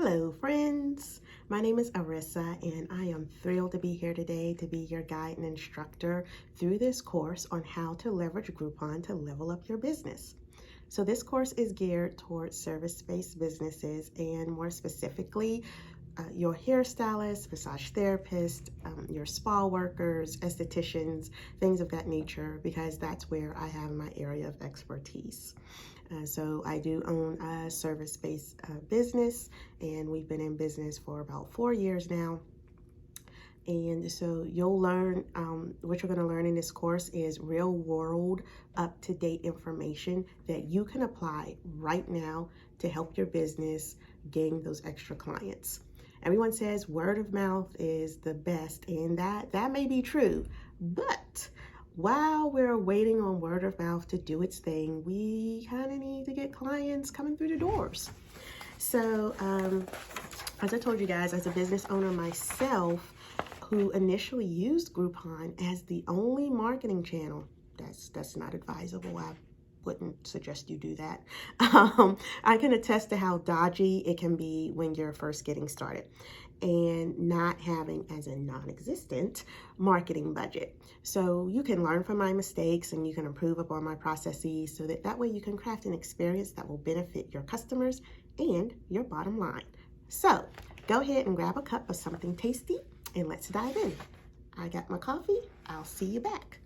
Hello, friends. My name is Arissa, and I am thrilled to be here today to be your guide and instructor through this course on how to leverage Groupon to level up your business. So this course is geared towards service-based businesses and more specifically, your hairstylist, massage therapist, your spa workers, estheticians, things of that nature, because that's where I have my area of expertise. So I do own a service-based business, and we've been in business for about 4 years now. And so you'll learn, what you're going to learn in this course is real world, up-to-date information that you can apply right now to help your business gain those extra clients. Everyone says word of mouth is the best, and that may be true, but while we're waiting on word of mouth to do its thing, we kind of need to get clients coming through the doors. So as I told you guys, as a business owner myself, who initially used Groupon as the only marketing channel, that's not advisable. I wouldn't suggest you do that. I can attest to how dodgy it can be when you're first getting started and not having, as a non-existent, marketing budget. So you can learn from my mistakes and you can improve upon my processes so that way you can craft an experience that will benefit your customers and your bottom line. So go ahead and grab a cup of something tasty and let's dive in. I got my coffee. I'll see you back.